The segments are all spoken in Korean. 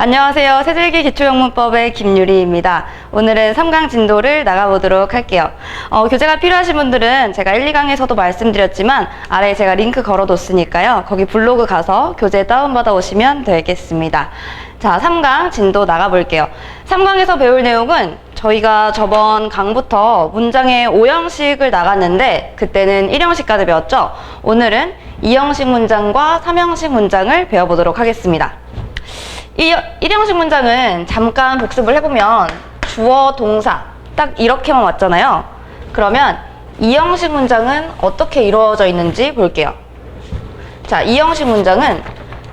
안녕하세요. 세질기 기초영문법의 김유리입니다. 오늘은 3강 진도를 나가보도록 할게요. 교재가 필요하신 분들은 제가 1, 2강에서도 말씀드렸지만 아래에 제가 링크 걸어뒀으니까요. 거기 블로그 가서 교재 다운받아 오시면 되겠습니다. 자, 3강 진도 나가볼게요. 3강에서 배울 내용은 저희가 저번 강부터 문장의 5형식을 나갔는데 그때는 1형식까지 배웠죠. 오늘은 2형식 문장과 3형식 문장을 배워보도록 하겠습니다. 이 1형식 문장은 잠깐 복습을 해보면 주어, 동사 딱 이렇게만 왔잖아요. 그러면 2형식 문장은 어떻게 이루어져 있는지 볼게요. 자, 2형식 문장은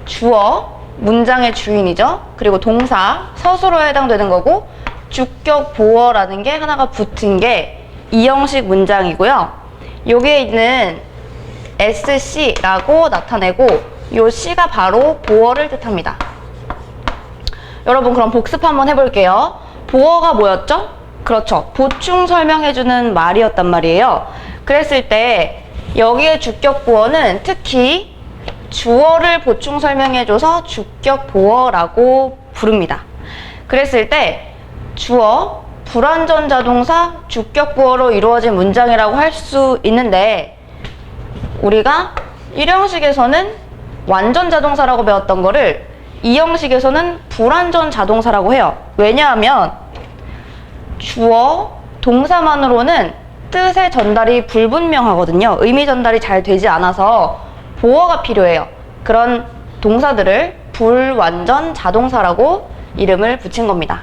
주어, 문장의 주인이죠. 그리고 동사, 서술어에 해당되는 거고 주격, 보어라는 게 하나가 붙은 게 2형식 문장이고요. 여기에 있는 SC라고 나타내고 요 C가 바로 보어를 뜻합니다. 여러분 그럼 복습 한번 해볼게요. 보어가 뭐였죠? 그렇죠. 보충 설명해주는 말이었단 말이에요. 그랬을 때 여기에 주격 보어는 특히 주어를 보충 설명해줘서 주격 보어라고 부릅니다. 그랬을 때 주어, 불완전 자동사, 주격 보어로 이루어진 문장이라고 할 수 있는데 우리가 1형식에서는 완전 자동사라고 배웠던 거를 2형식에서는 불완전 자동사라고 해요. 왜냐하면 주어, 동사만으로는 뜻의 전달이 불분명하거든요. 의미 전달이 잘 되지 않아서 보어가 필요해요. 그런 동사들을 불완전 자동사라고 이름을 붙인 겁니다.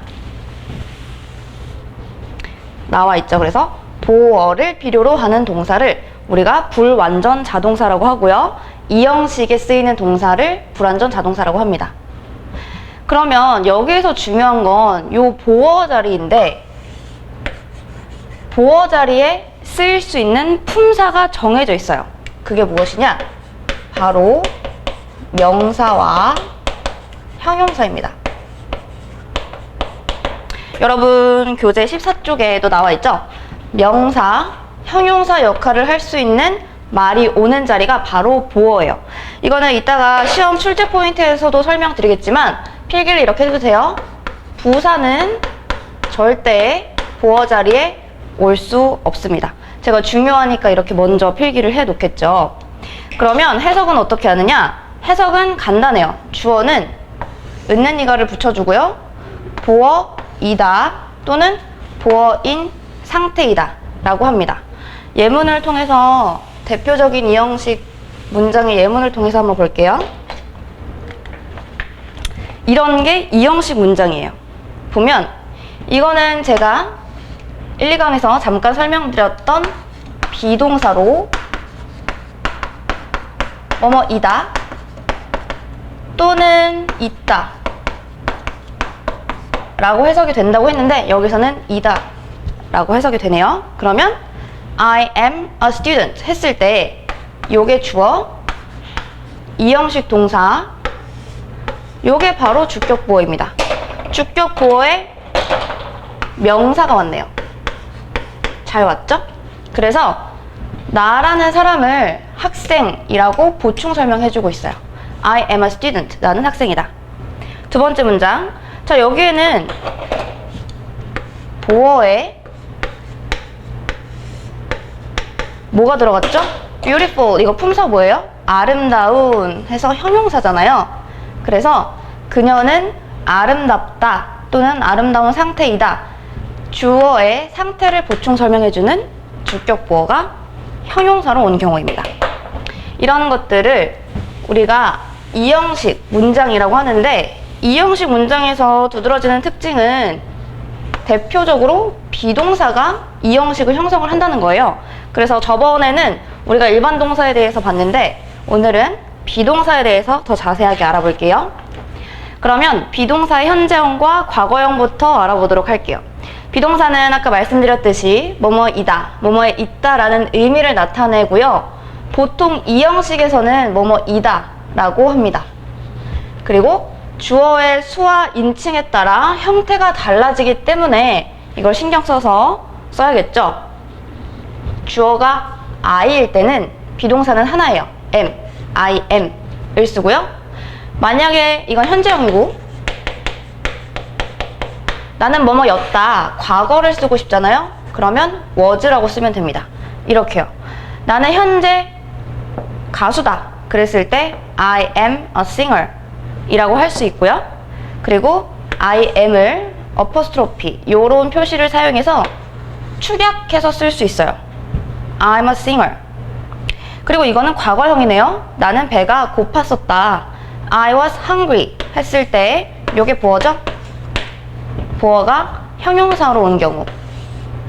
나와 있죠. 그래서 보어를 필요로 하는 동사를 우리가 불완전 자동사라고 하고요. 2형식에 쓰이는 동사를 불완전 자동사라고 합니다. 그러면 여기에서 중요한 건 요 보어 자리인데 보어 자리에 쓰일 수 있는 품사가 정해져 있어요. 그게 무엇이냐? 바로 명사와 형용사입니다. 여러분 교재 14쪽에도 나와 있죠? 명사, 형용사 역할을 할 수 있는 말이 오는 자리가 바로 보어예요. 이거는 이따가 시험 출제 포인트에서도 설명드리겠지만 필기를 이렇게 해도 돼요. 부사는 절대 보어 자리에 올 수 없습니다. 제가 중요하니까 이렇게 먼저 필기를 해 놓겠죠. 그러면 해석은 어떻게 하느냐? 해석은 간단해요. 주어는 있는 이가를 붙여주고요. 보어이다 또는 보어인 상태이다 라고 합니다. 예문을 통해서 대표적인 2형식 문장의 예문을 통해서 한번 볼게요. 이런 게 2형식 문장이에요. 보면 이거는 제가 1, 2강에서 잠깐 설명드렸던 비동사로 뭐뭐이다 또는 있다 라고 해석이 된다고 했는데 여기서는 이다 라고 해석이 되네요. 그러면 I am a student 했을 때 요게 주어, 2형식 동사, 요게 바로 주격 보어입니다. 주격 보어에 명사가 왔네요. 잘 왔죠? 그래서 나라는 사람을 학생이라고 보충 설명해주고 있어요. I am a student. 나는 학생이다. 두 번째 문장. 자, 여기에는 보어에 뭐가 들어갔죠? beautiful. 이거 품사 뭐예요? 아름다운 해서 형용사잖아요. 그래서 그녀는 아름답다 또는 아름다운 상태이다. 주어의 상태를 보충 설명해주는 주격 보어가 형용사로 온 경우입니다. 이런 것들을 우리가 2형식 문장이라고 하는데 2형식 문장에서 두드러지는 특징은 대표적으로 비동사가 2형식을 형성을 한다는 거예요. 그래서 저번에는 우리가 일반 동사에 대해서 봤는데 오늘은 비동사에 대해서 더 자세하게 알아볼게요. 그러면 비동사의 현재형과 과거형부터 알아보도록 할게요. 비동사는 아까 말씀드렸듯이 뭐뭐이다, 뭐뭐에 있다라는 의미를 나타내고요. 보통 2형식에서는 뭐뭐이다 라고 합니다. 그리고 주어의 수와 인칭에 따라 형태가 달라지기 때문에 이걸 신경 써서 써야겠죠. 주어가 I일 때는 비동사는 하나예요. am, I am 을 쓰고요. 만약에 이건 현재형이고 나는 뭐뭐였다. 과거를 쓰고 싶잖아요. 그러면 was라고 쓰면 됩니다. 이렇게요. 나는 현재 가수다. 그랬을 때 I am a singer 이라고 할 수 있고요. 그리고 I am을 어퍼스트로피 요런 표시를 사용해서 축약해서 쓸 수 있어요. I'm a singer. 그리고 이거는 과거형이네요. 나는 배가 고팠었다. I was hungry 했을 때 요게 보어죠? 보어가 형용사로 온 경우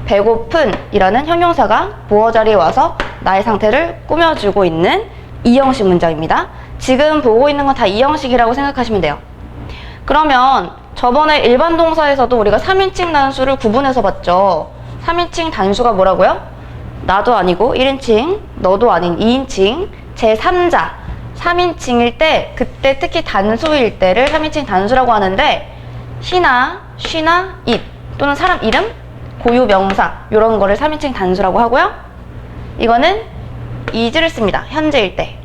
배고픈 이라는 형용사가 보어 자리에 와서 나의 상태를 꾸며주고 있는 이형식 문장입니다. 지금 보고 있는 건 다 이형식이라고 생각하시면 돼요. 그러면 저번에 일반 동사에서도 우리가 3인칭 단수를 구분해서 봤죠. 3인칭 단수가 뭐라고요? 나도 아니고 1인칭, 너도 아닌 2인칭, 제3자 3인칭일 때 그때 특히 단수일 때를 3인칭 단수라고 하는데 he나, she나, it 또는 사람 이름, 고유 명사 이런 거를 3인칭 단수라고 하고요. 이거는 is를 씁니다. 현재일 때.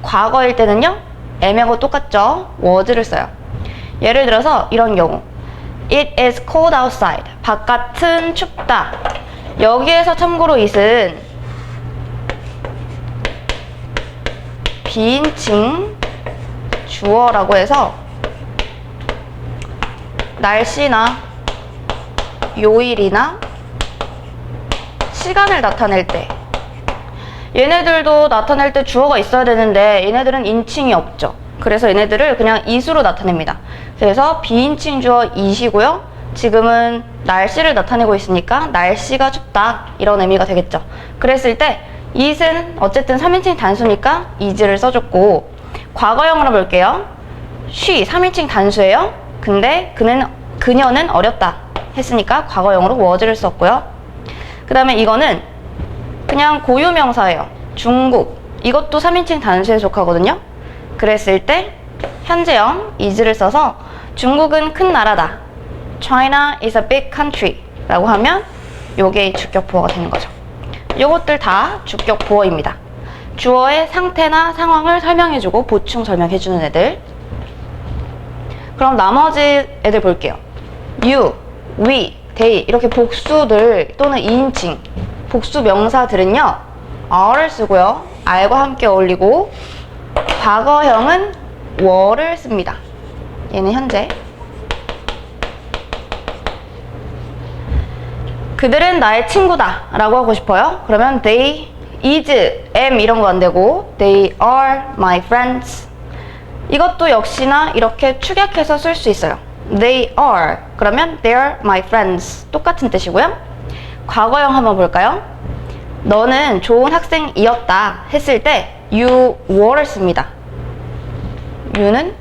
과거일 때는요. am하고 똑같죠. was를 써요. 예를 들어서 이런 경우 It is cold outside. 바깥은 춥다. 여기에서 참고로 it은 비인칭 주어라고 해서 날씨나 요일이나 시간을 나타낼 때 얘네들도 나타낼 때 주어가 있어야 되는데 얘네들은 인칭이 없죠. 그래서 얘네들을 그냥 it으로 나타냅니다. 그래서 비인칭 주어 it이고요. 지금은 날씨를 나타내고 있으니까 날씨가 춥다 이런 의미가 되겠죠. 그랬을 때 it은 어쨌든 3인칭 단수니까 is를 써줬고 과거형으로 볼게요. she 3인칭 단수예요. 근데 그녀는 어렸다 했으니까 과거형으로 was를 썼고요. 그 다음에 이거는 그냥 고유명사예요. 중국 이것도 3인칭 단수에 속하거든요. 그랬을 때 현재형 is를 써서 중국은 큰 나라다. China is a big country 라고 하면 요게 주격 보어가 되는 거죠. 요것들 다 주격 보어입니다. 주어의 상태나 상황을 설명해주고 보충 설명해주는 애들. 그럼 나머지 애들 볼게요. you, we, they 이렇게 복수들 또는 2인칭 복수 명사들은요. are를 쓰고요. re과 함께 어울리고 과거형은 were를 씁니다. 얘는 현재. 그들은 나의 친구다 라고 하고 싶어요. 그러면 they, is, am 이런 거 안 되고 they are my friends. 이것도 역시나 이렇게 축약해서 쓸 수 있어요. They are 그러면 they're my friends 똑같은 뜻이고요. 과거형 한번 볼까요? 너는 좋은 학생이었다 했을 때 you were를 씁니다. you는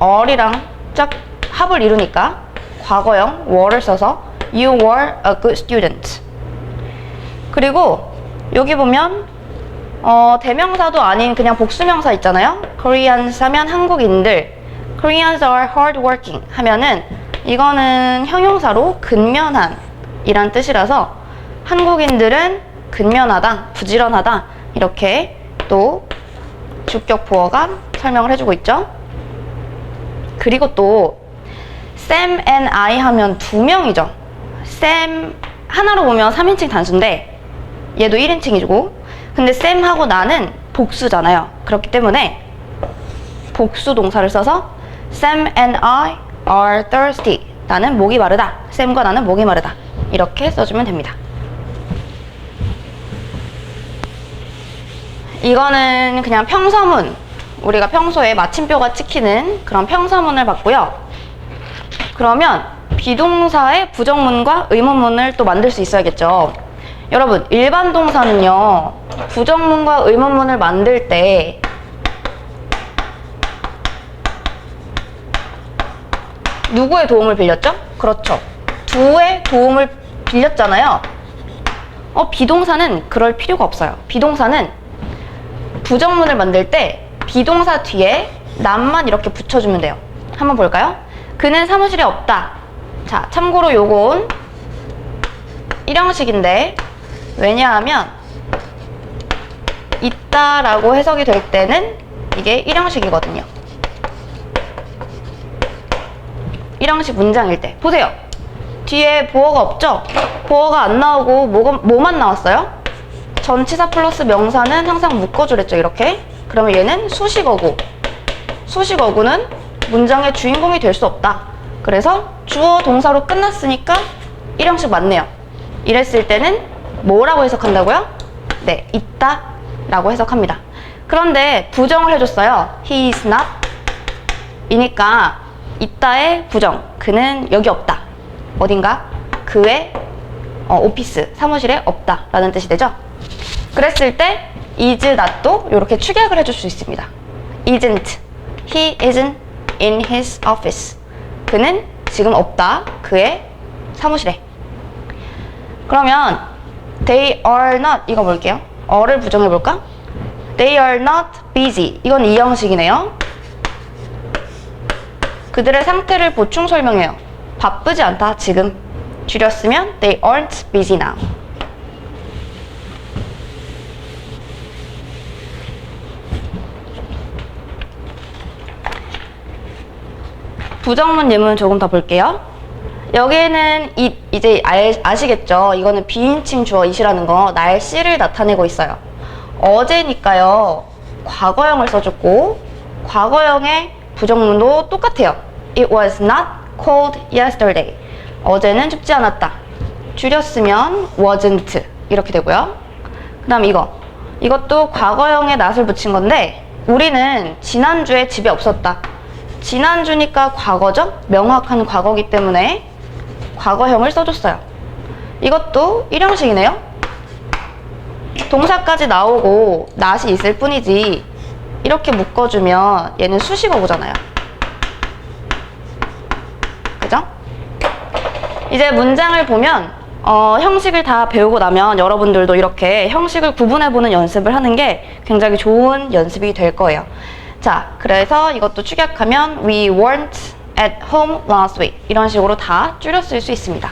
are이랑 짝 합을 이루니까 과거형 were를 써서 you were a good student. 그리고 여기 보면 대명사도 아닌 그냥 복수명사 있잖아요. Koreans 하면 한국인들, Koreans are hardworking 하면은 이거는 형용사로 근면한 이란 뜻이라서 한국인들은 근면하다, 부지런하다 이렇게 또 주격 보어가 설명을 해주고 있죠. 그리고 또 Sam and I 하면 두 명이죠. Sam 하나로 보면 3인칭 단수인데 얘도 1인칭이고 근데 Sam하고 나는 복수잖아요. 그렇기 때문에 복수 동사를 써서 Sam and I are thirsty. 나는 목이 마르다. Sam과 나는 목이 마르다. 이렇게 써주면 됩니다. 이거는 그냥 평서문. 우리가 평소에 마침표가 찍히는 그런 평서문을 봤고요. 그러면 비동사의 부정문과 의문문을 또 만들 수 있어야겠죠. 여러분, 일반 동사는요. 부정문과 의문문을 만들 때 누구의 도움을 빌렸죠? 그렇죠. 두의 도움을 빌렸잖아요. 비동사는 그럴 필요가 없어요. 비동사는 부정문을 만들 때 비동사 뒤에 남만 이렇게 붙여주면 돼요. 한번 볼까요? 그는 사무실에 없다. 자, 참고로 요건 1형식인데 왜냐하면 있다라고 해석이 될 때는 이게 1형식이거든요. 1형식 문장일 때 보세요. 뒤에 보어가 없죠? 보어가 안 나오고 뭐만 나왔어요? 전치사 플러스 명사는 항상 묶어주랬죠, 이렇게. 그러면 얘는 수식어고, 수식어구는 문장의 주인공이 될 수 없다. 그래서 주어 동사로 끝났으니까 1형식 맞네요. 이랬을 때는 뭐라고 해석한다고요? 네, 있다 라고 해석합니다. 그런데 부정을 해줬어요. He is not 이니까 있다의 부정, 그는 여기 없다. 어딘가 그의 오피스, 사무실에 없다 라는 뜻이 되죠. 그랬을 때 is not도 이렇게 축약을 해줄 수 있습니다. isn't, he isn't in his office. 그는 지금 없다, 그의 사무실에. 그러면 they are not, 이거 볼게요. 어를 부정해볼까? They are not busy. 이건 2형식이네요. 그들의 상태를 보충 설명해요. 바쁘지 않다, 지금. 줄였으면 they aren't busy now. 부정문 예문 조금 더 볼게요. 여기에는 이제 아시겠죠? 이거는 비인칭 주어 it이라는 거, 날씨를 나타내고 있어요. 어제니까요, 과거형을 써줬고, 과거형의 부정문도 똑같아요. It was not cold yesterday. 어제는 춥지 않았다. 줄였으면 wasn't 이렇게 되고요. 그 다음 이것도 과거형에 not을 붙인 건데, 우리는 지난주에 집에 없었다. 지난주니까 과거죠? 명확한 과거기 때문에 과거형을 써줬어요. 이것도 1형식이네요. 동사까지 나오고 not이 있을 뿐이지 이렇게 묶어주면 얘는 수식어구잖아요. 그죠? 이제 문장을 보면 형식을 다 배우고 나면 여러분들도 이렇게 형식을 구분해보는 연습을 하는 게 굉장히 좋은 연습이 될 거예요. 자, 그래서 이것도 축약하면 We weren't at home last week. 이런 식으로 다 줄여 쓸 수 있습니다.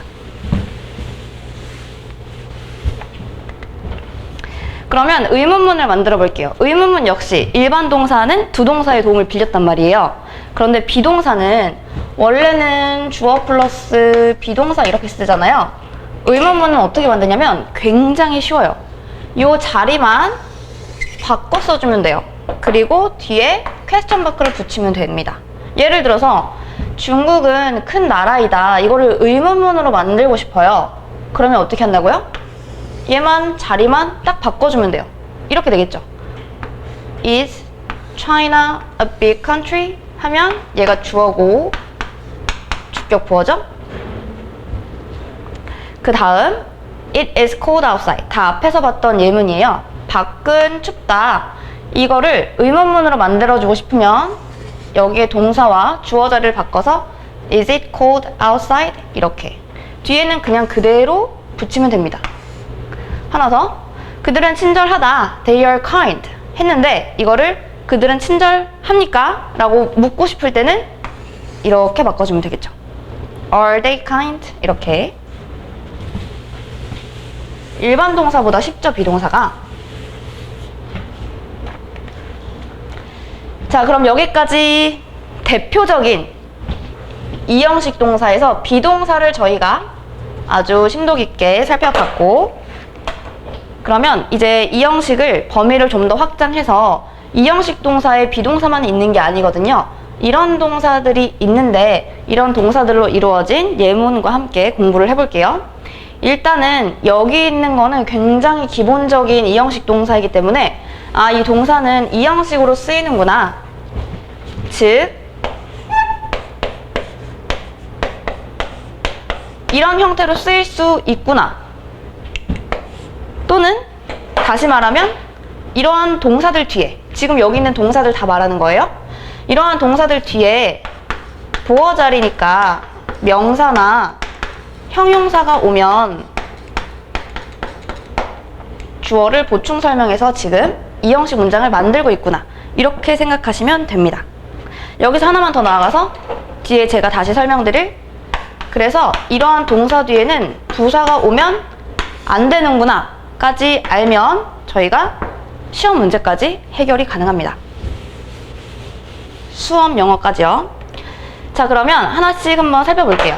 그러면 의문문을 만들어 볼게요. 의문문 역시 일반 동사는 두 동사의 도움을 빌렸단 말이에요. 그런데 비동사는 원래는 주어 플러스 비동사 이렇게 쓰잖아요. 의문문은 어떻게 만드냐면 굉장히 쉬워요. 이 자리만 바꿔 써주면 돼요. 그리고 뒤에 퀘스천 마크를 붙이면 됩니다. 예를 들어서 중국은 큰 나라이다. 이거를 의문문으로 만들고 싶어요. 그러면 어떻게 한다고요? 얘만 자리만 딱 바꿔주면 돼요. 이렇게 되겠죠. Is China a big country? 하면 얘가 주어고 주격 보어죠. 그 다음 It is cold outside. 다 앞에서 봤던 예문이에요. 밖은 춥다. 이거를 의문문으로 만들어주고 싶으면 여기에 동사와 주어 자리를 바꿔서 Is it cold outside? 이렇게. 뒤에는 그냥 그대로 붙이면 됩니다. 하나 더. 그들은 친절하다. They are kind. 했는데 이거를 그들은 친절합니까? 라고 묻고 싶을 때는 이렇게 바꿔주면 되겠죠. Are they kind? 이렇게. 일반 동사보다 쉽죠, 비동사가. 자, 그럼 여기까지 대표적인 2형식 동사에서 비동사를 저희가 아주 심도 깊게 살펴봤고, 그러면 이제 2형식을 범위를 좀 더 확장해서 2형식 동사에 비동사만 있는 게 아니거든요. 이런 동사들이 있는데 이런 동사들로 이루어진 예문과 함께 공부를 해볼게요. 일단은 여기 있는 거는 굉장히 기본적인 2형식 동사이기 때문에 이 동사는 2형식으로 쓰이는구나. 즉 이런 형태로 쓰일 수 있구나. 또는 다시 말하면 이러한 동사들 뒤에, 지금 여기 있는 동사들 다 말하는 거예요. 이러한 동사들 뒤에 보어 자리니까 명사나 형용사가 오면 주어를 보충 설명해서 지금 2형식 문장을 만들고 있구나. 이렇게 생각하시면 됩니다. 여기서 하나만 더 나아가서 뒤에 제가 다시 설명드릴, 그래서 이러한 동사 뒤에는 부사가 오면 안 되는구나 까지 알면 저희가 시험 문제까지 해결이 가능합니다. 수험 영어까지요. 자, 그러면 하나씩 한번 살펴볼게요.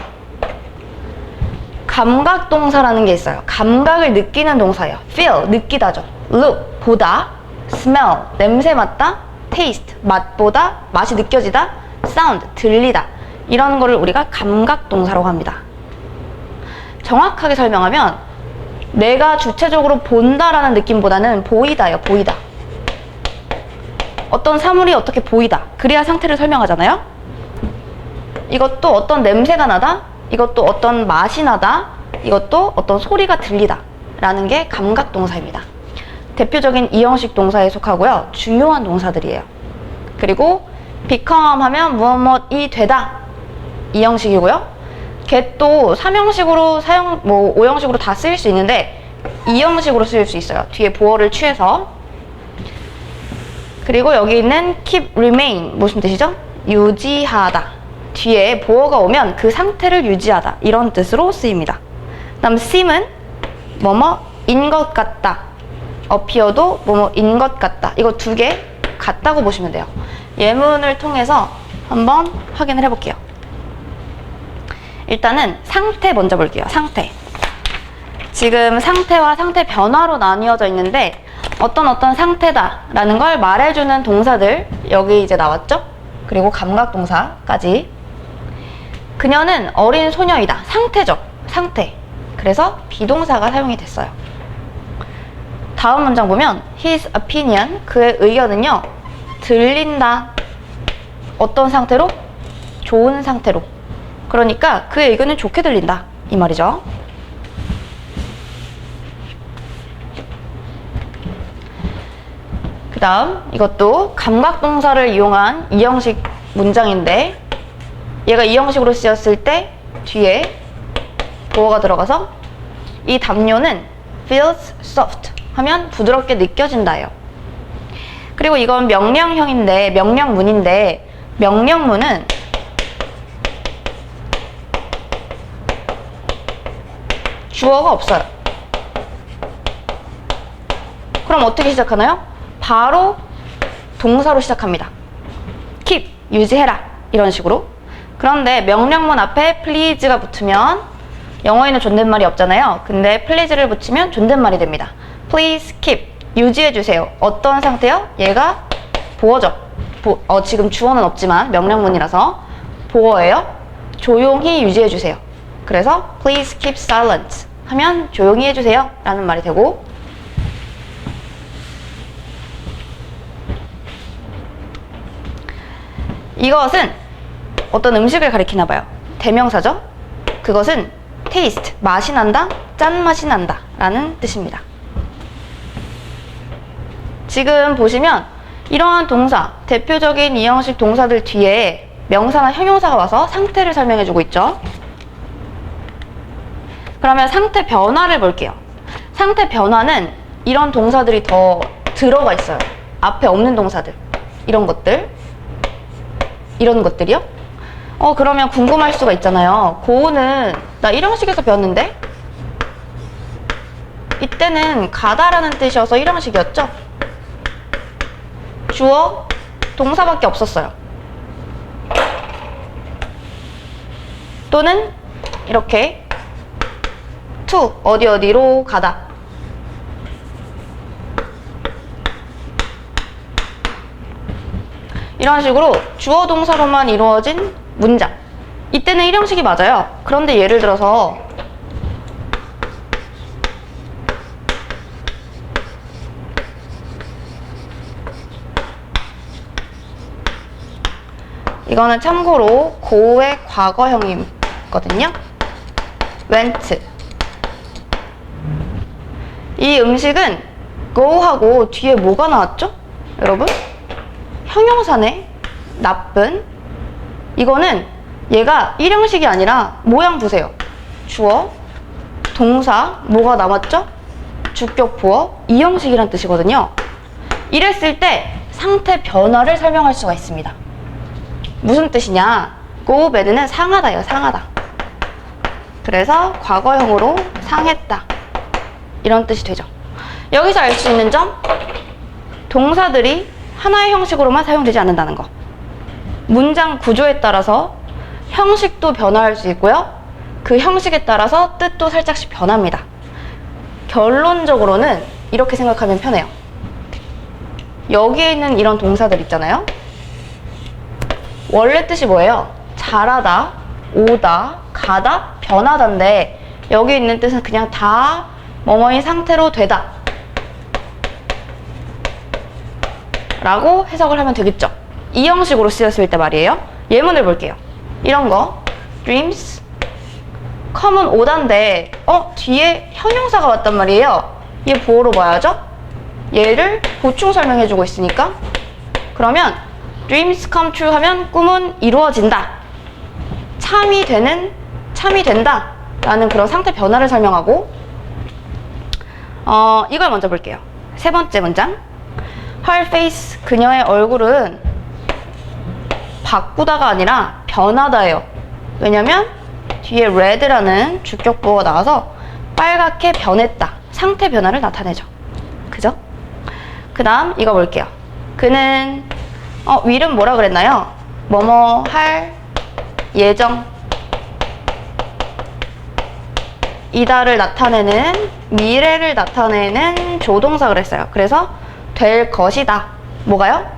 감각동사라는 게 있어요. 감각을 느끼는 동사예요. feel, 느끼다죠. look, 보다. smell, 냄새 맡다. taste, 맛보다, 맛이 느껴지다. sound, 들리다. 이런 거를 우리가 감각동사라고 합니다. 정확하게 설명하면 내가 주체적으로 본다라는 느낌보다는 보이다예요. 보이다. 어떤 사물이 어떻게 보이다. 그래야 상태를 설명하잖아요. 이것도 어떤 냄새가 나다. 이것도 어떤 맛이 나다. 이것도 어떤 소리가 들리다 라는 게 감각동사입니다. 대표적인 이형식 동사에 속하고요. 중요한 동사들이에요. 그리고 become 하면 무엇이 되다. 이형식이고요. get도 3형식으로 뭐 5형식으로 다 쓰일 수 있는데 2형식으로 쓰일 수 있어요. 뒤에 보어를 취해서. 그리고 여기 있는 keep, remain 무슨 뜻이죠? 유지하다. 뒤에 보어가 오면 그 상태를 유지하다 이런 뜻으로 쓰입니다. 다음 seem은 뭐뭐인 것 같다. appear도 뭐뭐인 것 같다. 이거 두 개 같다고 보시면 돼요. 예문을 통해서 한번 확인을 해볼게요. 일단은 상태 먼저 볼게요. 상태. 지금 상태와 상태 변화로 나뉘어져 있는데 어떤 상태다 라는 걸 말해주는 동사들 여기 이제 나왔죠? 그리고 감각동사까지. 그녀는 어린 소녀이다. 상태죠. 상태. 그래서 비동사가 사용이 됐어요. 다음 문장 보면 his opinion, 그의 의견은요. 들린다. 어떤 상태로? 좋은 상태로. 그러니까 그의 의견은 좋게 들린다. 이 말이죠. 그 다음 이것도 감각동사를 이용한 이형식 문장인데 얘가 이형식으로 쓰였을 때 뒤에 보어가 들어가서 이 담요는 feels soft 하면 부드럽게 느껴진다예요. 그리고 이건 명령형인데 명령문인데 명령문은 주어가 없어요. 그럼 어떻게 시작하나요? 바로 동사로 시작합니다. keep, 유지해라 이런 식으로. 그런데 명령문 앞에 please가 붙으면 영어에는 존댓말이 없잖아요. 근데 please를 붙이면 존댓말이 됩니다. please keep, 유지해주세요. 어떤 상태요? 얘가 보어죠. 지금 주어는 없지만 명령문이라서 보어예요. 조용히 유지해주세요. 그래서 please keep silent 하면 조용히 해주세요 라는 말이 되고, 이것은 어떤 음식을 가리키나 봐요. 대명사죠. 그것은 taste, 맛이 난다, 짠맛이 난다 라는 뜻입니다. 지금 보시면 이러한 동사, 대표적인 이형식 동사들 뒤에 명사나 형용사가 와서 상태를 설명해주고 있죠. 그러면 상태 변화를 볼게요. 상태 변화는 이런 동사들이 더 들어가 있어요. 앞에 없는 동사들. 이런 것들. 이런 것들이요. 그러면 궁금할 수가 있잖아요. 고우는 나 1형식에서 배웠는데? 이때는 가다라는 뜻이어서 1형식이었죠? 주어, 동사밖에 없었어요. 또는 이렇게 to, 어디로 가다. 이런 식으로 주어 동사로만 이루어진 문장. 이때는 1형식이 맞아요. 그런데 예를 들어서 이거는 참고로 go의 과거형이거든요. went. 이 음식은 go하고 뒤에 뭐가 나왔죠? 여러분? 형용사네. 나쁜. 이거는 얘가 1형식이 아니라 모양 보세요. 주어, 동사, 뭐가 남았죠? 주격, 보어, 2형식이란 뜻이거든요. 이랬을 때 상태 변화를 설명할 수가 있습니다. 무슨 뜻이냐? go bad는 상하다예요. 상하다. 그래서 과거형으로 상했다. 이런 뜻이 되죠. 여기서 알 수 있는 점, 동사들이 하나의 형식으로만 사용되지 않는다는 거. 문장 구조에 따라서 형식도 변화할 수 있고요. 그 형식에 따라서 뜻도 살짝씩 변합니다. 결론적으로는 이렇게 생각하면 편해요. 여기에 있는 이런 동사들 있잖아요. 원래 뜻이 뭐예요? 잘하다, 오다, 가다, 변하다인데 여기 있는 뜻은 그냥 다 뭐뭐인 상태로 되다 라고 해석을 하면 되겠죠. 이 형식으로 쓰였을 때 말이에요. 예문을 볼게요. 이런 거 dreams come은 오다인데 뒤에 형용사가 왔단 말이에요. 얘 보어로 봐야죠. 얘를 보충 설명해주고 있으니까 그러면 dreams come true 하면 꿈은 이루어진다, 참이 된다 라는 그런 상태 변화를 설명하고 이걸 먼저 볼게요. 세 번째 문장 her face 그녀의 얼굴은 바꾸다가 아니라 변하다예요. 왜냐면 뒤에 red라는 주격보어가 나와서 빨갛게 변했다, 상태 변화를 나타내죠. 그죠? 그 다음 이거 볼게요. 그는 will은 뭐라 그랬나요? 뭐뭐 할 예정 이다를 나타내는, 미래를 나타내는 조동사 그랬어요. 그래서 될 것이다. 뭐가요?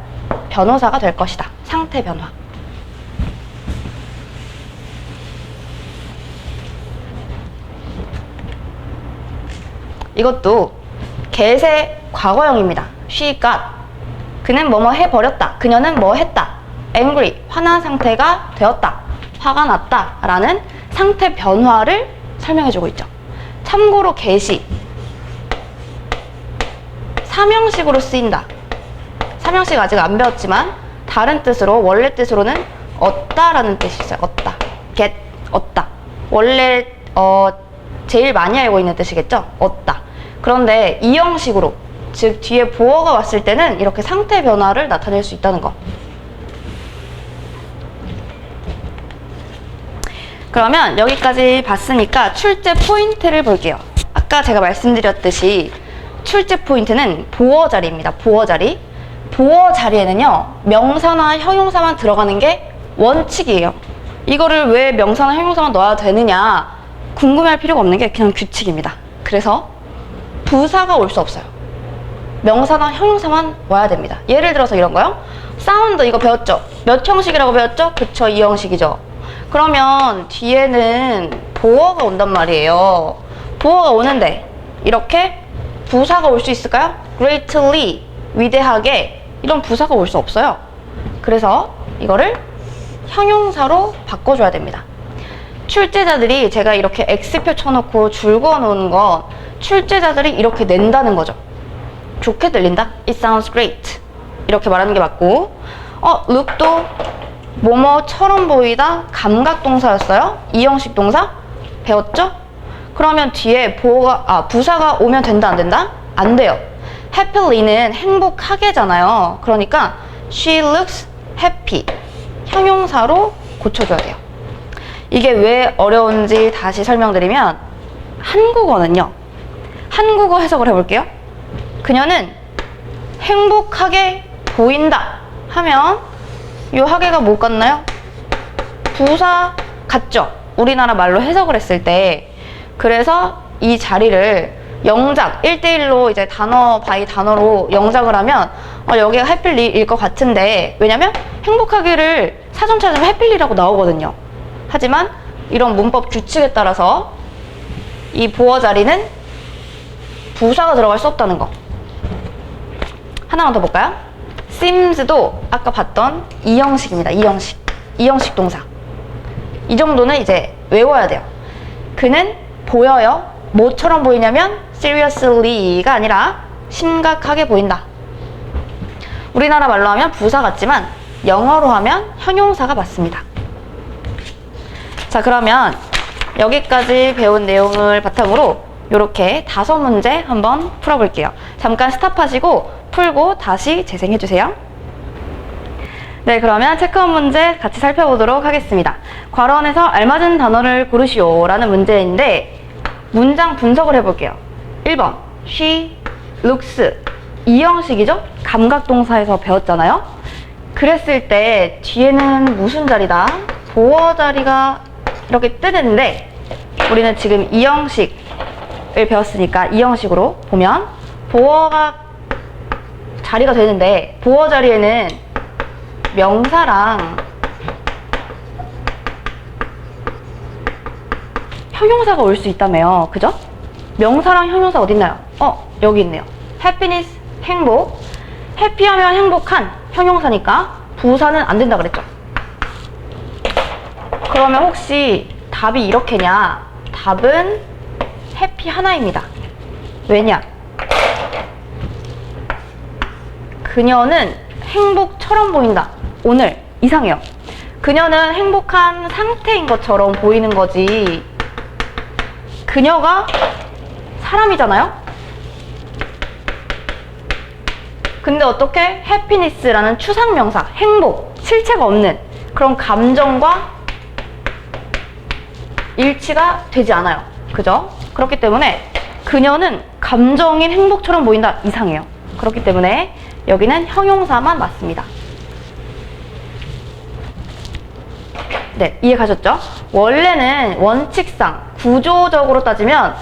변호사가 될 것이다. 상태 변화. 이것도 get의 과거형입니다. she got. 그는 뭐뭐 해버렸다. 그녀는 뭐 했다. angry. 화난 상태가 되었다. 화가 났다. 라는 상태 변화를 설명해주고 있죠. 참고로 get이 삼형식으로 쓰인다. 삼형식 아직 안 배웠지만 다른 뜻으로, 원래 뜻으로는 얻다라는 뜻이 있어요. 얻다. get, 얻다. 원래 제일 많이 알고 있는 뜻이겠죠? 얻다. 그런데 이 형식으로, 즉 뒤에 보어가 왔을 때는 이렇게 상태 변화를 나타낼 수 있다는 거. 그러면 여기까지 봤으니까 출제 포인트를 볼게요. 아까 제가 말씀드렸듯이 출제 포인트는 보어 자리입니다. 보어 자리. 보어 자리에는요, 명사나 형용사만 들어가는 게 원칙이에요. 이거를 왜 명사나 형용사만 넣어야 되느냐 궁금해할 필요가 없는 게 그냥 규칙입니다. 그래서 부사가 올 수 없어요. 명사나 형용사만 와야 됩니다. 예를 들어서 이런 거요. 사운드 이거 배웠죠? 몇 형식이라고 배웠죠? 그쵸, 이 형식이죠. 그러면 뒤에는 보어가 온단 말이에요. 보어가 오는데 이렇게 부사가 올 수 있을까요? greatly, 위대하게, 이런 부사가 올 수 없어요. 그래서 이거를 형용사로 바꿔줘야 됩니다. 출제자들이 제가 이렇게 X표 쳐놓고 줄 그어 놓은 건 출제자들이 이렇게 낸다는 거죠. 좋게 들린다? It sounds great. 이렇게 말하는 게 맞고, look도 뭐뭐처럼 보이다, 감각동사였어요. 이형식 동사 배웠죠? 그러면 뒤에 부사가 오면 된다, 안 된다? 안 돼요. happy는 행복하게잖아요. 그러니까 she looks happy. 형용사로 고쳐줘야 돼요. 이게 왜 어려운지 다시 설명드리면, 한국어는요, 한국어 해석을 해볼게요. 그녀는 행복하게 보인다 하면 이 하게가 뭐 같나요? 부사 같죠? 우리나라 말로 해석을 했을 때. 그래서 이 자리를 영작 1대1로 이제 단어 바이 단어로 영작을 하면 여기가 해필리일 것 같은데, 왜냐면 행복하게를 사전 찾으면 해필리라고 나오거든요. 하지만 이런 문법 규칙에 따라서 이 보어 자리는 부사가 들어갈 수 없다는 거. 하나만 더 볼까요? seems도 아까 봤던 이 형식입니다. 이 형식 동사. 이 정도는 이제 외워야 돼요. 그는 보여요. 뭐처럼 보이냐면 seriously가 아니라 심각하게 보인다. 우리나라 말로 하면 부사 같지만 영어로 하면 형용사가 맞습니다. 자, 그러면 여기까지 배운 내용을 바탕으로 이렇게 5문제 한번 풀어볼게요. 잠깐 스탑하시고 풀고 다시 재생해주세요. 네, 그러면 체크한 문제 같이 살펴보도록 하겠습니다. 괄호원에서 알맞은 단어를 고르시오 라는 문제인데, 문장 분석을 해볼게요. 1번 she looks, 이 형식이죠? 감각동사에서 배웠잖아요. 그랬을 때 뒤에는 무슨 자리다? 보어 자리가 이렇게 뜨는데 우리는 지금 이 형식을 배웠으니까 이 형식으로 보면 보어가 자리가 되는데 보어 자리에는 명사랑 형용사가 올 수 있다며요. 그죠? 명사랑 형용사 어딨나요? 여기 있네요. happiness, 행복. 해피하면 행복한 형용사니까 부사는 안 된다 그랬죠. 그러면 혹시 답이 이렇게냐? 답은 해피 하나입니다. 왜냐? 그녀는 행복처럼 보인다. 오늘 이상해요. 그녀는 행복한 상태인 것처럼 보이는 거지. 그녀가 사람이잖아요? 근데 어떻게 해피니스라는 추상명사, 행복, 실체가 없는 그런 감정과 일치가 되지 않아요. 그죠? 그렇기 때문에 그녀는 감정인 행복처럼 보인다. 이상해요. 그렇기 때문에 여기는 형용사만 맞습니다. 네, 이해 가셨죠? 원래는 원칙상 구조적으로 따지면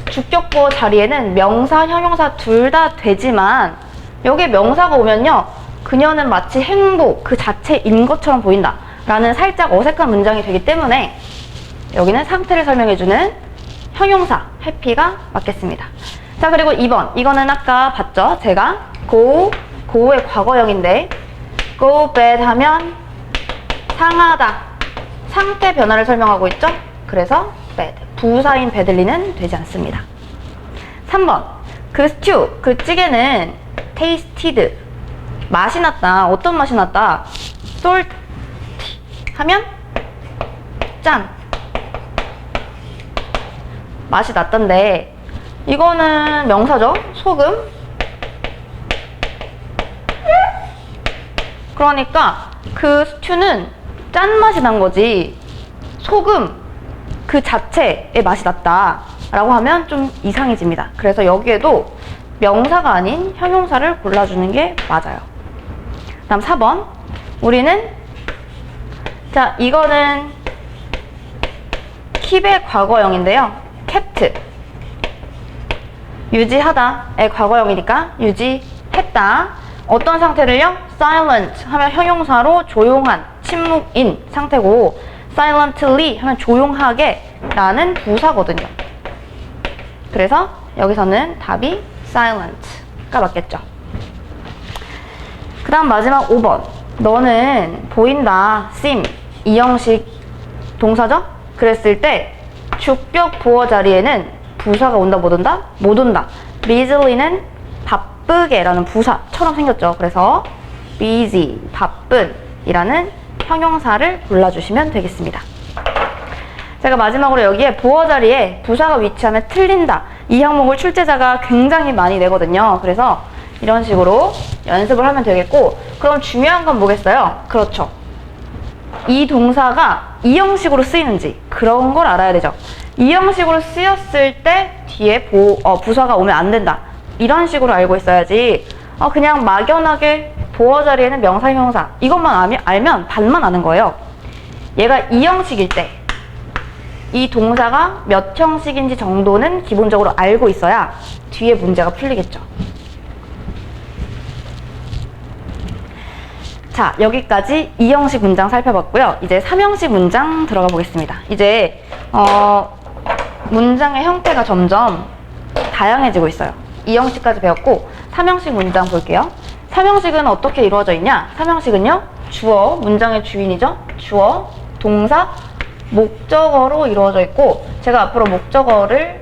주격보어 자리에는 명사, 형용사 둘 다 되지만 여기에 명사가 오면요, 그녀는 마치 행복 그 자체인 것처럼 보인다 라는 살짝 어색한 문장이 되기 때문에 여기는 상태를 설명해주는 형용사 happy가 맞겠습니다. 자, 그리고 2번 이거는 아까 봤죠? 제가 go의 과거형인데 go bad 하면 상하다, 상태 변화를 설명하고 있죠? 그래서 bad, 부사인 badly는 되지 않습니다. 3번 그 stew, 그 찌개는 tasted, 맛이 났다. 어떤 맛이 났다? salty 하면 짠, 맛이 났던데 이거는 명사죠? 소금. 그러니까 그 스튜는 짠맛이 난 거지 소금 그 자체의 맛이 났다 라고 하면 좀 이상해집니다. 그래서 여기에도 명사가 아닌 형용사를 골라주는 게 맞아요. 다음 4번 우리는 자, 이거는 keep의 과거형인데요. kept 유지하다의 과거형이니까 유지했다. 어떤 상태를요? silent 하면 형용사로 조용한, 침묵인 상태고 silently 하면 조용하게 라는 부사거든요. 그래서 여기서는 답이 silent가 맞겠죠. 그 다음 마지막 5번 너는 보인다, seem 이 형식 동사죠? 그랬을 때 주격 보어 자리에는 부사가 온다 못 온다? 못 온다. busy는 바쁘게 라는 부사처럼 생겼죠. 그래서 busy, 바쁜 이라는 형용사를 골라주시면 되겠습니다. 제가 마지막으로 여기에 보어 자리에 부사가 위치하면 틀린다. 이 항목을 출제자가 굉장히 많이 내거든요. 그래서 이런 식으로 연습을 하면 되겠고, 그럼 중요한 건 뭐겠어요? 그렇죠. 이 동사가 이 형식으로 쓰이는지 그런 걸 알아야 되죠. 이 형식으로 쓰였을 때 뒤에 부사가 오면 안 된다. 이런 식으로 알고 있어야지 그냥 막연하게 보어 자리에는 명사, 형용사 이것만 알면 반만 아는 거예요. 얘가 이 형식일 때 이 동사가 몇 형식인지 정도는 기본적으로 알고 있어야 뒤에 문제가 풀리겠죠. 자, 여기까지 2형식 문장 살펴봤고요. 이제 3형식 문장 들어가 보겠습니다. 이제 문장의 형태가 점점 다양해지고 있어요. 2형식까지 배웠고 3형식 문장 볼게요. 3형식은 어떻게 이루어져 있냐? 3형식은요. 주어, 문장의 주인이죠. 주어, 동사, 목적어로 이루어져 있고 제가 앞으로 목적어를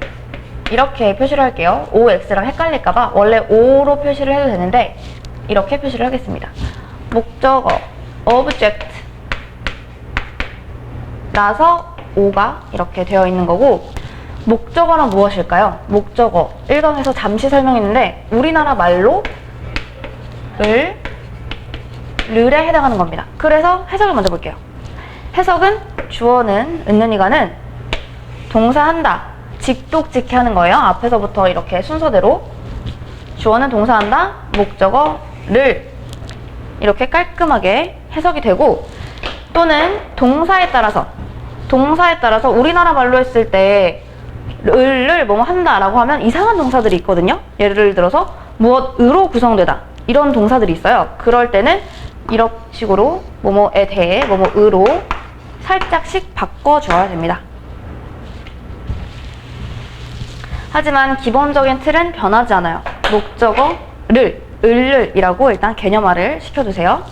이렇게 표시를 할게요. OX랑 헷갈릴까봐 원래 O로 표시를 해도 되는데 이렇게 표시를 하겠습니다. 목적어, object 라서 O가 이렇게 되어 있는 거고 목적어는 무엇일까요? 목적어 1강에서 잠시 설명했는데 우리나라 말로 르에 해당하는 겁니다. 그래서 해석을 먼저 볼게요. 해석은 주어는 은는이가는 동사 한다, 직독직해 하는 거예요. 앞에서부터 이렇게 순서대로 주어는 동사 한다, 목적어 를 이렇게 깔끔하게 해석이 되고 또는 동사에 따라서 우리나라 말로 했을 때 을을 뭐뭐 한다라고 하면 이상한 동사들이 있거든요. 예를 들어서 무엇으로 구성되다 이런 동사들이 있어요. 그럴 때는 이런 식으로 뭐뭐에 대해 뭐뭐으로 살짝씩 바꿔줘야 됩니다. 하지만 기본적인 틀은 변하지 않아요. 목적어를 을이라고 일단 개념화를 시켜주세요.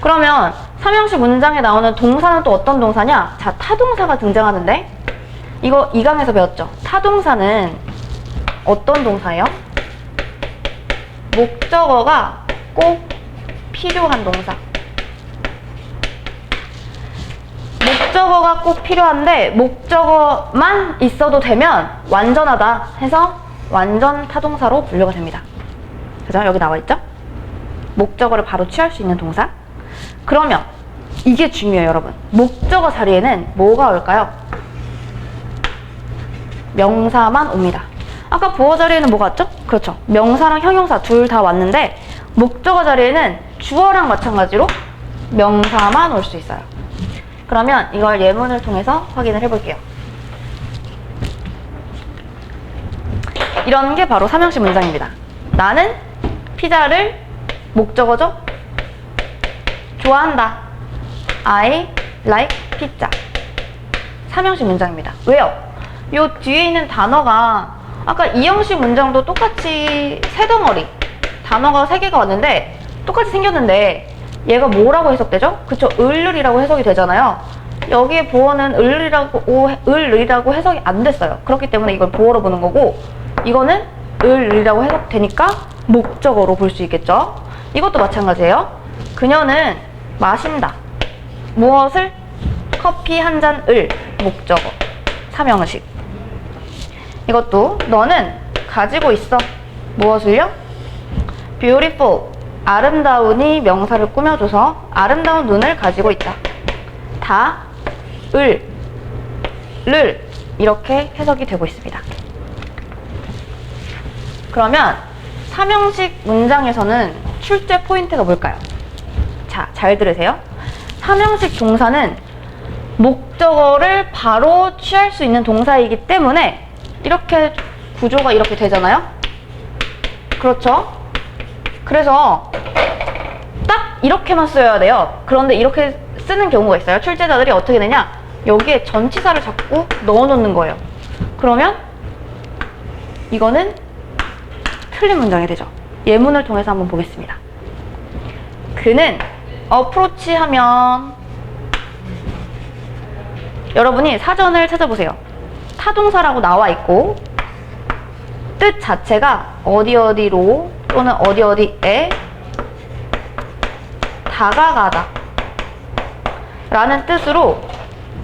그러면 삼형식 문장에 나오는 동사는 또 어떤 동사냐? 자, 타동사가 등장하는데 이거 2강에서 배웠죠? 타동사는 어떤 동사예요? 목적어가 꼭 필요한 동사. 목적어가 꼭 필요한데 목적어만 있어도 되면 완전하다 해서 완전 타동사로 분류가 됩니다. 그죠? 여기 나와 있죠? 목적어를 바로 취할 수 있는 동사. 그러면 이게 중요해요, 여러분. 목적어 자리에는 뭐가 올까요? 명사만 옵니다. 아까 부어 자리에는 뭐가 왔죠? 그렇죠. 명사랑 형용사 둘 다 왔는데 목적어 자리에는 주어랑 마찬가지로 명사만 올 수 있어요. 그러면 이걸 예문을 통해서 확인을 해볼게요. 이런 게 바로 삼형식 문장입니다. 나는 피자를 목적어죠? 좋아한다. I like pizza. 삼형식 문장입니다. 왜요? 요 뒤에 있는 단어가 아까 이형식 문장도 똑같이 세 덩어리 단어가 3개가 왔는데 똑같이 생겼는데 얘가 뭐라고 해석되죠? 그쵸? 을이라고 해석이 되잖아요. 여기에 보어는 을이라고 해석이 안 됐어요. 그렇기 때문에 이걸 보어로 보는 거고 이거는 을이라고 해석되니까 목적어로 볼 수 있겠죠? 이것도 마찬가지예요. 그녀는 마신다. 무엇을? 커피 한 잔을 목적어. 삼형식. 이것도 너는 가지고 있어. 무엇을요? beautiful. 아름다운이 명사를 꾸며줘서 아름다운 눈을 가지고 있다. 다 을 이렇게 해석이 되고 있습니다. 그러면 삼형식 문장에서는 출제 포인트가 뭘까요? 자, 잘 들으세요. 삼형식 동사는 목적어를 바로 취할 수 있는 동사이기 때문에 이렇게 구조가 이렇게 되잖아요. 그렇죠? 그래서 딱 이렇게만 써야 돼요. 그런데 이렇게 쓰는 경우가 있어요. 출제자들이 어떻게 되냐? 여기에 전치사를 자꾸 넣어놓는 거예요. 그러면 이거는 틀린 문장이 되죠. 예문을 통해서 한번 보겠습니다. 그는 어프로치 하면 여러분이 사전을 찾아보세요. 타동사라고 나와 있고 뜻 자체가 어디어디로 또는 어디어디에 다가가다 라는 뜻으로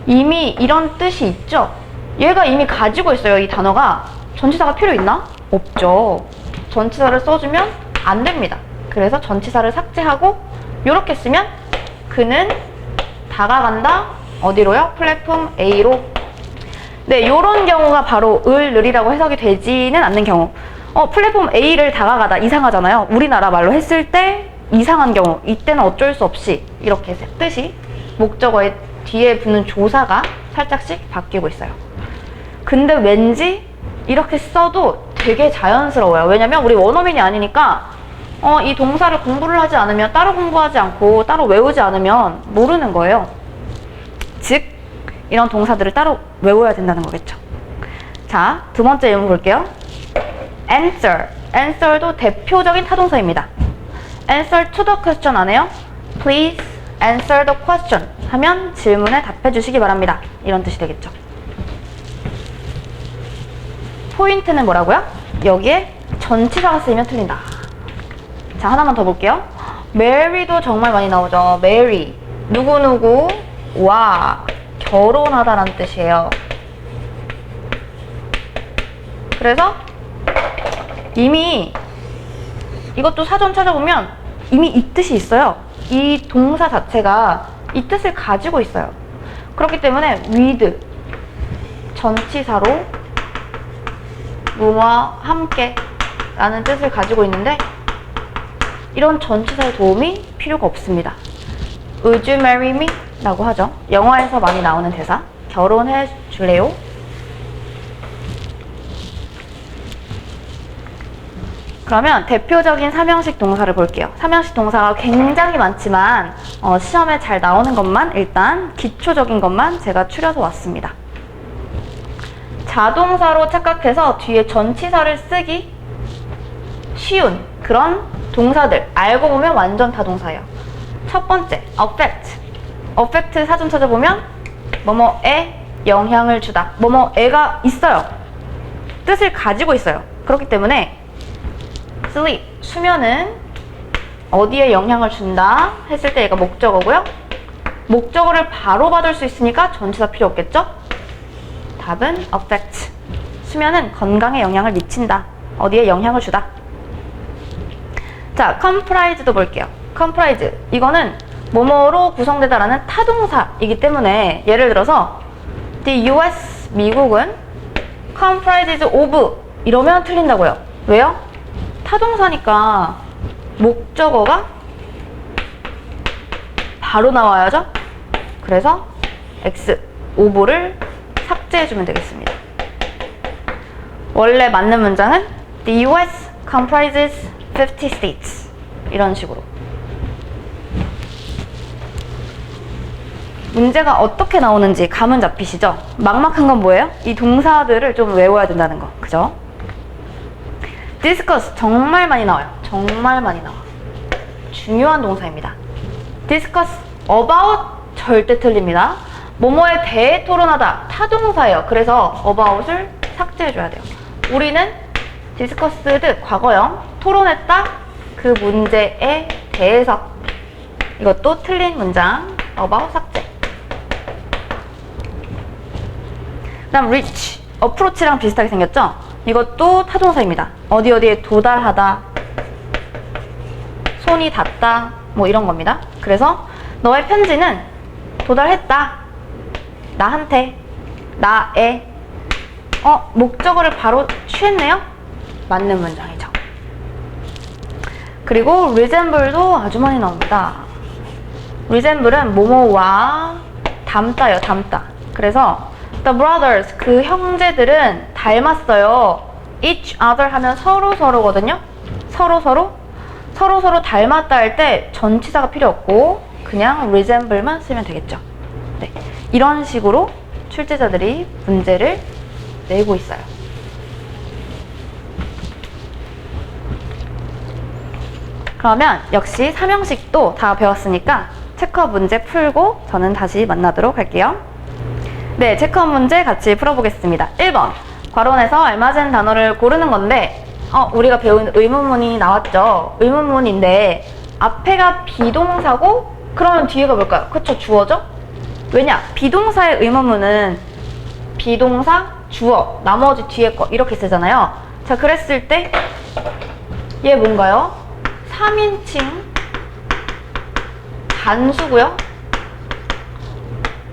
이미 이런 뜻이 있죠. 얘가 이미 가지고 있어요. 이 단어가. 전치사가 필요 있나? 없죠. 전치사를 써주면 안 됩니다. 그래서 전치사를 삭제하고 이렇게 쓰면 그는 다가간다. 어디로요? 플랫폼 A로. 네, 요런 경우가 바로 을이라고 해석이 되지는 않는 경우. 플랫폼 A를 다가가다 이상하잖아요. 우리나라 말로 했을 때 이상한 경우. 이때는 어쩔 수 없이 이렇게 뜻이 목적어의 뒤에 붙는 조사가 살짝씩 바뀌고 있어요. 근데 왠지 이렇게 써도 되게 자연스러워요. 왜냐면 우리 원어민이 아니니까 이 동사를 공부를 하지 않으면 따로 공부하지 않고 따로 외우지 않으면 모르는 거예요. 즉 이런 동사들을 따로 외워야 된다는 거겠죠. 자, 두 번째 예문 볼게요. answer. answer도 대표적인 타동사입니다. answer to the question 안 해요? please answer the question 하면 질문에 답해 주시기 바랍니다. 이런 뜻이 되겠죠. 포인트는 뭐라고요? 여기에 전치사가 쓰이면 틀린다. 자, 하나만 더 볼게요. mary도 정말 많이 나오죠. marry. 누구누구와 결혼하다라는 뜻이에요. 그래서 이미 이것도 사전 찾아보면 이미 이 뜻이 있어요. 이 동사 자체가 이 뜻을 가지고 있어요. 그렇기 때문에 with 전치사로 뭐와 함께 라는 뜻을 가지고 있는데 이런 전치사의 도움이 필요가 없습니다. Would you marry me? 라고 하죠. 영화에서 많이 나오는 대사. 결혼해 줄래요? 그러면 대표적인 삼형식 동사를 볼게요. 삼형식 동사가 굉장히 많지만 시험에 잘 나오는 것만 일단 기초적인 것만 제가 추려서 왔습니다. 자동사로 착각해서 뒤에 전치사를 쓰기 쉬운 그런 동사들 알고 보면 완전 타동사예요. 첫 번째, affect. affect 사전 찾아보면 뭐뭐에 영향을 주다. 뭐뭐에가 있어요. 뜻을 가지고 있어요. 그렇기 때문에 sleep, 수면은 어디에 영향을 준다 했을 때 얘가 목적어고요. 목적어를 바로 받을 수 있으니까 전치사 필요 없겠죠? 답은 affect. 수면은 건강에 영향을 미친다. 어디에 영향을 주다. 자, comprise도 볼게요. comprise. 이거는 뭐뭐로 구성되다라는 타동사이기 때문에 예를 들어서 the US, 미국은 comprises of 이러면 틀린다고요. 왜요? 타동사니까 목적어가 바로 나와야죠. 그래서 X, of를 삭제해주면 되겠습니다. 원래 맞는 문장은 The US comprises 50 states 이런 식으로. 문제가 어떻게 나오는지 감은 잡히시죠? 막막한 건 뭐예요? 이 동사들을 좀 외워야 된다는 거. 그죠? discuss 정말 많이 나와요. 정말 많이 나와. 중요한 동사입니다. discuss about 절대 틀립니다. 뭐뭐에 대해 토론하다 타동사예요. 그래서 about을 삭제해줘야 돼요. 우리는 discussed 과거형 토론했다 그 문제에 대해서. 이것도 틀린 문장 about 삭제. 그 다음 reach approach랑 비슷하게 생겼죠? 이것도 타동사입니다. 어디에 도달하다, 손이 닿다, 뭐 이런 겁니다. 그래서 너의 편지는 도달했다. 나한테, 나에. 목적어를 바로 취했네요? 맞는 문장이죠. 그리고 resemble도 아주 많이 나옵니다. resemble은 뭐뭐와 닮다요, 닮다. 그래서 The brothers, 그 형제들은 닮았어요. Each other 하면 서로서로거든요. 서로서로 닮았다 할 때 전치사가 필요 없고 그냥 resemble만 쓰면 되겠죠. 네, 이런 식으로 출제자들이 문제를 내고 있어요. 그러면 역시 삼형식도 다 배웠으니까 체크업 문제 풀고 저는 다시 만나도록 할게요. 네, 체크업 문제 같이 풀어보겠습니다. 1번, 괄호원에서 알맞은 단어를 고르는 건데 우리가 배운 의문문이 나왔죠. 의문문인데 앞에가 비동사고 그러면 뒤에가 뭘까요? 그쵸, 주어죠? 왜냐? 비동사의 의문문은 비동사, 주어, 나머지 뒤에 거 이렇게 쓰잖아요. 자, 그랬을 때 얘 뭔가요? 3인칭 단수고요.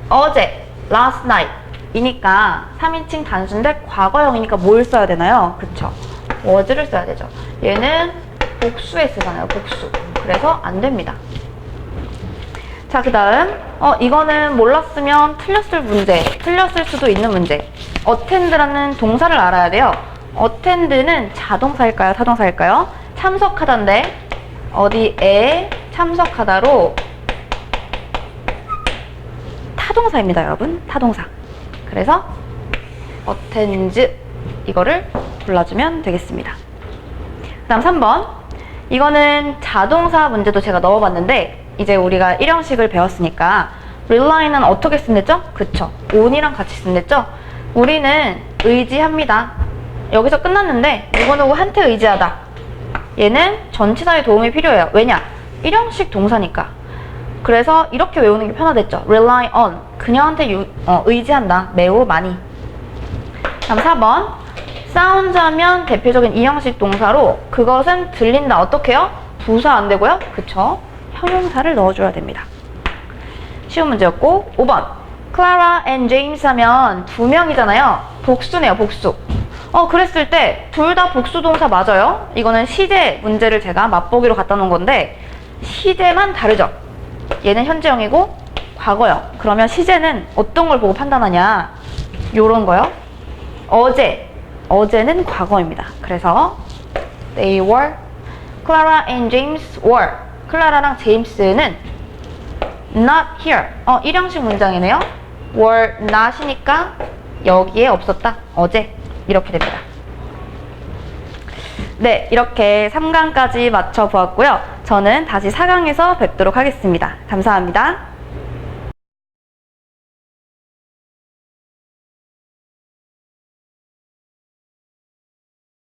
어제 last night 이니까 3인칭 단수인데 과거형이니까 뭘 써야 되나요? 그쵸? was를 써야 되죠. 얘는 복수에 쓰잖아요. 복수. 그래서 안 됩니다. 자, 그 다음 이거는 몰랐으면 틀렸을 문제, 틀렸을 수도 있는 문제. attend라는 동사를 알아야 돼요. attend는 자동사일까요? 타동사일까요? 참석하다인데 어디에 참석하다로 타동사입니다, 여러분. 타동사. 그래서 attend 이거를 골라주면 되겠습니다. 그 다음 3번. 이거는 자동사 문제도 제가 넣어봤는데 이제 우리가 1형식을 배웠으니까 rely는 어떻게 쓴댔죠? 그쵸. on이랑 같이 쓴댔죠? 우리는 의지합니다. 여기서 끝났는데 누구누구한테 의지하다. 얘는 전치사의 도움이 필요해요. 왜냐? 1형식 동사니까. 그래서 이렇게 외우는 게 편하댔죠. rely on. 그녀한테 의지한다. 매우 많이. 다음 4번. sounds 하면 대표적인 2형식 동사로 그것은 들린다. 어떻게 해요? 부사 안 되고요. 그쵸? 형용사를 넣어줘야 됩니다. 쉬운 문제였고 5번. Clara and James 하면 두 명이잖아요. 복수네요. 복수. 그랬을 때 둘 다 복수 동사 맞아요. 이거는 시제 문제를 제가 맛보기로 갖다 놓은 건데 시제만 다르죠. 얘는 현재형이고 과거요. 그러면 시제는 어떤 걸 보고 판단하냐? 요런 거요. 어제는 과거입니다. 그래서 they were, Clara and James were. 클라라랑 제임스는 not here. 일형식 문장이네요. were not이니까 여기에 없었다. 어제. 이렇게 됩니다. 네, 이렇게 3강까지 맞춰보았고요. 저는 다시 4강에서 뵙도록 하겠습니다. 감사합니다.